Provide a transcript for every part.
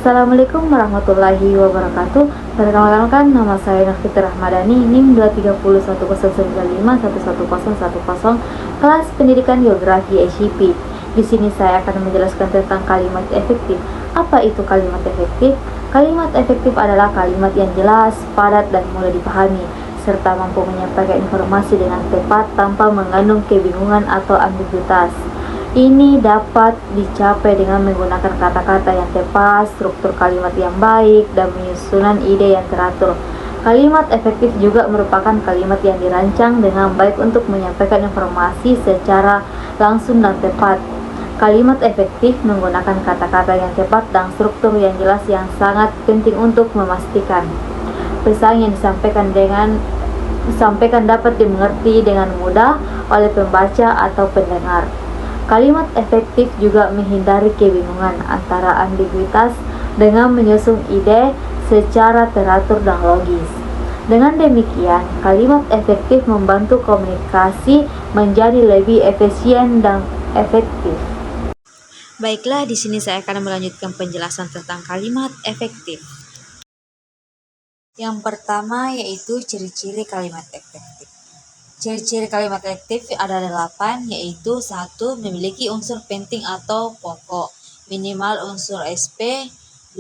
Assalamualaikum warahmatullahi wabarakatuh. Perkenalkan, nama saya Nur Fitri Rahmadani, NIM 23019951110, kelas pendidikan geografi SCP. Di sini saya akan menjelaskan tentang kalimat efektif. Apa itu kalimat efektif? Kalimat efektif adalah kalimat yang jelas, padat, dan mudah dipahami, serta mampu menyampaikan informasi dengan tepat tanpa mengandung kebingungan atau ambiguitas. Ini dapat dicapai dengan menggunakan kata-kata yang tepat, struktur kalimat yang baik, dan menyusunan ide yang teratur. Kalimat efektif juga merupakan kalimat yang dirancang dengan baik untuk menyampaikan informasi secara langsung dan tepat. Kalimat efektif menggunakan kata-kata yang tepat dan struktur yang jelas yang sangat penting untuk memastikan pesan yang disampaikan dapat dimengerti dengan mudah oleh pembaca atau pendengar. Kalimat efektif juga menghindari kebingungan antara ambiguitas dengan menyusun ide secara teratur dan logis. Dengan demikian, kalimat efektif membantu komunikasi menjadi lebih efisien dan efektif. Baiklah, di sini saya akan melanjutkan penjelasan tentang kalimat efektif. Yang pertama yaitu ciri-ciri kalimat efektif. Ciri-ciri kalimat efektif ada 8, yaitu 1. Memiliki unsur penting atau pokok, minimal unsur SP. 2.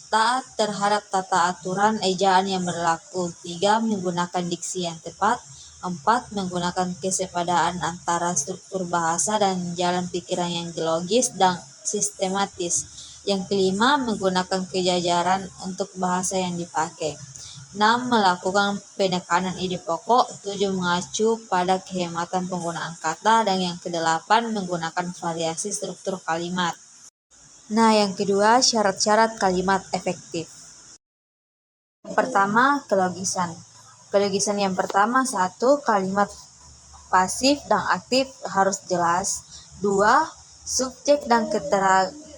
Taat terhadap tata aturan ejaan yang berlaku. 3. Menggunakan diksi yang tepat. 4. Menggunakan kesepadan antara struktur bahasa dan jalan pikiran yang logis dan sistematis. Yang kelima, menggunakan kejajaran untuk bahasa yang dipakai. 6. Melakukan penekanan ide pokok. 7. Mengacu pada kehematan penggunaan kata. Dan yang ke-8, menggunakan variasi struktur kalimat. Nah, yang kedua, syarat-syarat kalimat efektif. Pertama, kelogisan. Kelogisan yang pertama, 1. Kalimat pasif dan aktif harus jelas. 2. Subjek dan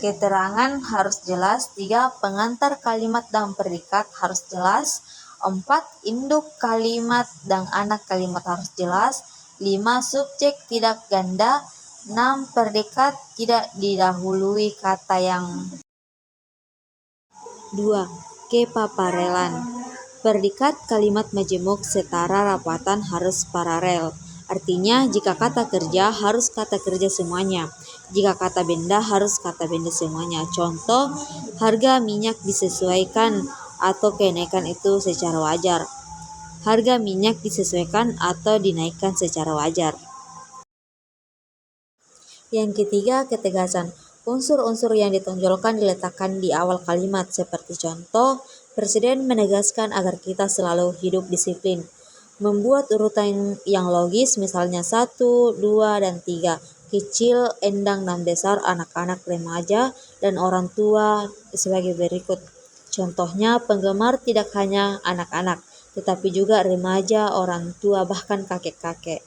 keterangan harus jelas. 3. Pengantar kalimat dan predikat harus jelas. 4. Induk kalimat dan anak kalimat harus jelas. 5. Subjek tidak ganda. 6. Predikat tidak didahului kata yang 2. Kepaparelan. Predikat kalimat majemuk setara rapatan harus paralel. Artinya, jika kata kerja harus kata kerja semuanya. Jika kata benda harus kata benda semuanya. Contoh, harga minyak disesuaikan atau kenaikan itu secara wajar. Harga minyak disesuaikan atau dinaikkan secara wajar. Yang ketiga, ketegasan. Unsur-unsur yang ditonjolkan diletakkan di awal kalimat, seperti contoh, Presiden menegaskan agar kita selalu hidup disiplin. Membuat urutan yang logis, misalnya 1, 2, dan 3. Kecil, endang, dan besar, anak-anak, remaja, dan orang tua sebagai berikut. Contohnya, penggemar tidak hanya anak-anak, tetapi juga remaja, orang tua, bahkan kakek-kakek.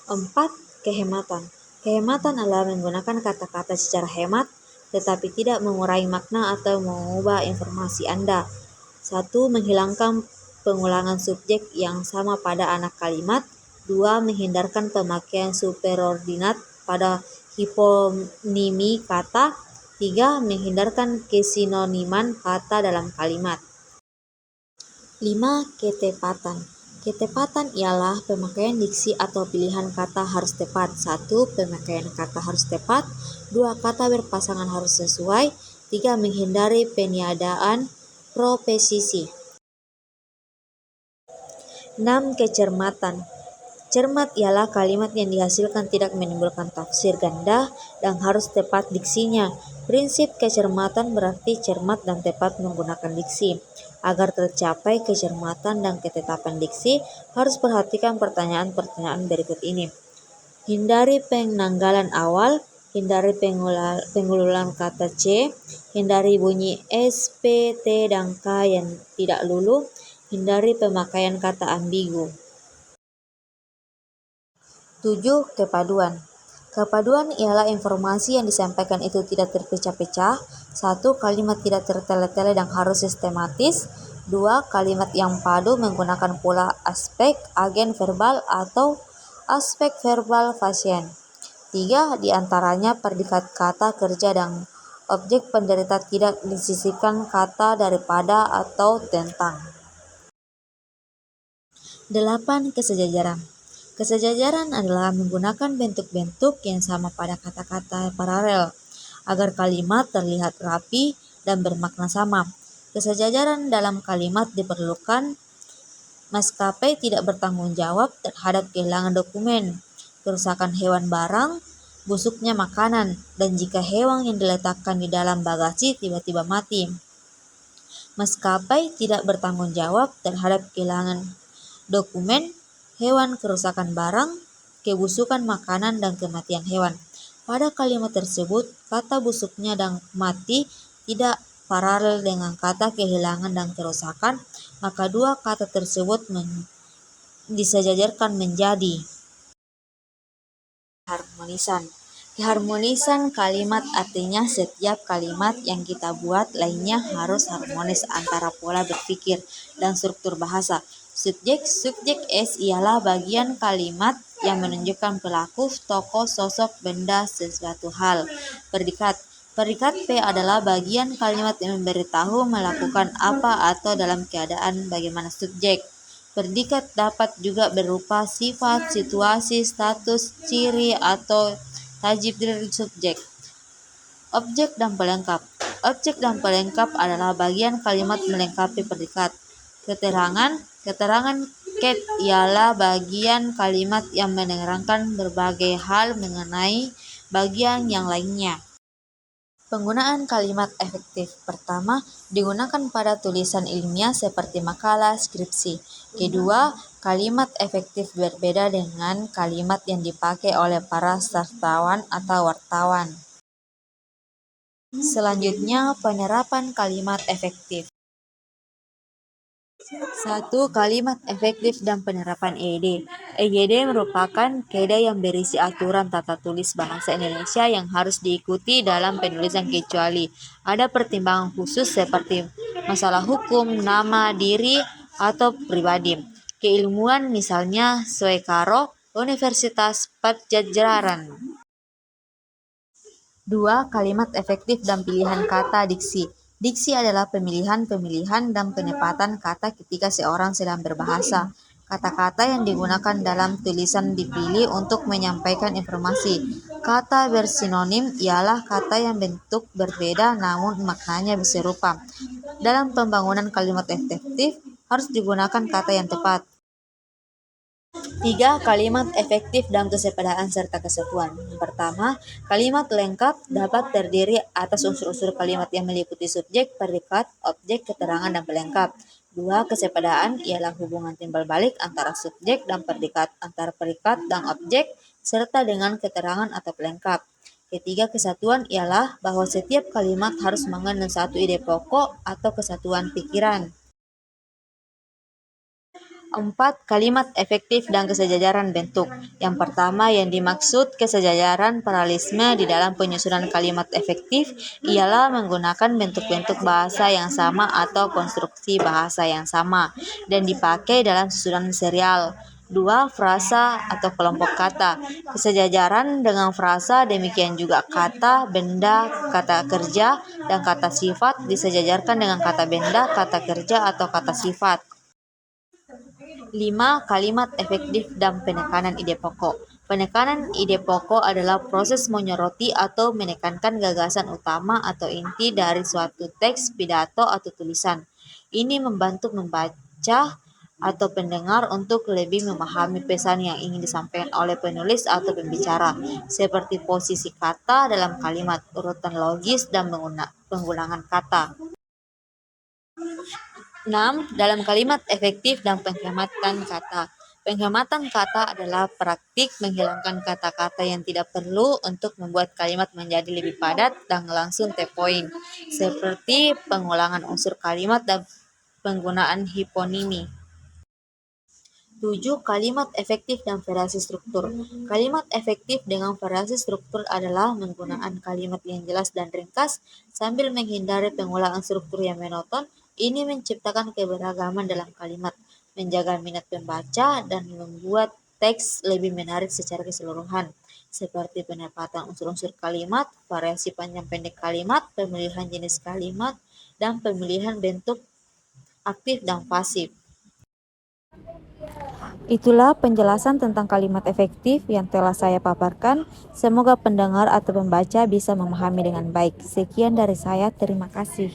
4. Kehematan. Kehematan adalah menggunakan kata-kata secara hemat, tetapi tidak mengurangi makna atau mengubah informasi Anda. 1. Menghilangkan pengulangan subjek yang sama pada anak kalimat. 2. Menghindarkan pemakaian superordinat pada hiponimi kata. 3. Menghindarkan kesinoniman kata dalam kalimat. 5. Ketepatan. Ketepatan ialah pemakaian diksi atau pilihan kata harus tepat. 1. Pemakaian kata harus tepat. 2. Kata berpasangan harus sesuai. 3. Menghindari peniadaan proposisi. 6. Kecermatan. Cermat ialah kalimat yang dihasilkan tidak menimbulkan tafsir ganda dan harus tepat diksinya. Prinsip kecermatan berarti cermat dan tepat menggunakan diksi. Agar tercapai kecermatan dan ketetapan diksi, harus perhatikan pertanyaan-pertanyaan berikut ini. Hindari penanggalan awal, hindari pengululan kata C, hindari bunyi S, P, T, dan K yang tidak lulu, hindari pemakaian kata ambigu. 7. Kepaduan. Kepaduan ialah informasi yang disampaikan itu tidak terpecah-pecah. 1. Kalimat tidak tertele-tele dan harus sistematis. 2. Kalimat yang padu menggunakan pula aspek agen verbal atau aspek verbal fasien. 3 diantaranya predikat kata kerja dan objek penderita tidak disisipkan kata daripada atau tentang. 8. Kesejajaran. Kesejajaran adalah menggunakan bentuk-bentuk yang sama pada kata-kata paralel agar kalimat terlihat rapi dan bermakna sama. Kesejajaran dalam kalimat diperlukan maskapai tidak bertanggung jawab terhadap kehilangan dokumen, kerusakan hewan barang, busuknya makanan, dan jika hewan yang diletakkan di dalam bagasi tiba-tiba mati. Maskapai tidak bertanggung jawab terhadap kehilangan dokumen, hewan, kerusakan barang, kebusukan makanan, dan kematian hewan. Pada kalimat tersebut, kata busuknya dan mati tidak paralel dengan kata kehilangan dan kerusakan, maka dua kata tersebut disejajarkan menjadi harmonisan. Keharmonisan kalimat artinya setiap kalimat yang kita buat lainnya harus harmonis antara pola berpikir dan struktur bahasa. Subjek S ialah bagian kalimat yang menunjukkan pelaku, tokoh, sosok, benda, sesuatu hal. Predikat P adalah bagian kalimat yang memberitahu melakukan apa atau dalam keadaan bagaimana subjek. Predikat dapat juga berupa sifat, situasi, status, ciri, atau tajib dari subjek. Objek dan pelengkap. Objek dan pelengkap adalah bagian kalimat melengkapi predikat. Keterangan ket ialah bagian kalimat yang menerangkan berbagai hal mengenai bagian yang lainnya. Penggunaan kalimat efektif. Pertama, digunakan pada tulisan ilmiah seperti makalah, skripsi. Kedua, kalimat efektif berbeda dengan kalimat yang dipakai oleh para sastrawan atau wartawan. Selanjutnya, penerapan kalimat efektif. 1. Kalimat efektif dan penerapan EYD. EYD merupakan kaidah yang berisi aturan tata tulis bahasa Indonesia yang harus diikuti dalam penulisan kecuali ada pertimbangan khusus seperti masalah hukum, nama, diri, atau pribadi. Keilmuan misalnya Soekaro, Universitas Padjadjaran. 2. Kalimat efektif dan pilihan kata diksi. Diksi adalah pemilihan dan penempatan kata ketika seorang sedang berbahasa. Kata-kata yang digunakan dalam tulisan dipilih untuk menyampaikan informasi. Kata bersinonim ialah kata yang bentuk berbeda namun maknanya serupa. Dalam pembangunan kalimat efektif harus digunakan kata yang tepat. 3. Kalimat efektif dan kesepadaan serta kesatuan. Pertama, kalimat lengkap dapat terdiri atas unsur-unsur kalimat yang meliputi subjek, predikat, objek, keterangan, dan pelengkap. 2. Kesepadaan ialah hubungan timbal balik antara subjek dan predikat, antara predikat dan objek, serta dengan keterangan atau pelengkap. Ketiga, kesatuan ialah bahwa setiap kalimat harus mengandung satu ide pokok atau kesatuan pikiran. 4. Kalimat efektif dan kesejajaran bentuk. Yang pertama yang dimaksud kesejajaran paralelisme di dalam penyusunan kalimat efektif ialah menggunakan bentuk-bentuk bahasa yang sama atau konstruksi bahasa yang sama dan dipakai dalam susunan serial. 2. Frasa atau kelompok kata. Kesejajaran dengan frasa, demikian juga kata, benda, kata kerja, dan kata sifat disejajarkan dengan kata benda, kata kerja, atau kata sifat. 5. Kalimat efektif dan penekanan ide pokok. Penekanan ide pokok adalah proses menyoroti atau menekankan gagasan utama atau inti dari suatu teks, pidato, atau tulisan. Ini membantu membaca atau pendengar untuk lebih memahami pesan yang ingin disampaikan oleh penulis atau pembicara, seperti posisi kata dalam kalimat, urutan logis, dan penggunaan kata. 6. Dalam kalimat efektif dan penghematan kata. Penghematan kata adalah praktik menghilangkan kata-kata yang tidak perlu untuk membuat kalimat menjadi lebih padat dan langsung to point, seperti pengulangan unsur kalimat dan penggunaan hiponimi. 7. Kalimat efektif dan variasi struktur. Kalimat efektif dengan variasi struktur adalah menggunakan kalimat yang jelas dan ringkas sambil menghindari penggunaan struktur yang monoton. Ini menciptakan keberagaman dalam kalimat, menjaga minat pembaca, dan membuat teks lebih menarik secara keseluruhan. seperti penempatan unsur-unsur kalimat, variasi panjang pendek kalimat, pemilihan jenis kalimat, dan pemilihan bentuk aktif dan pasif. Itulah penjelasan tentang kalimat efektif yang telah saya paparkan. Semoga pendengar atau pembaca bisa memahami dengan baik. Sekian dari saya, terima kasih.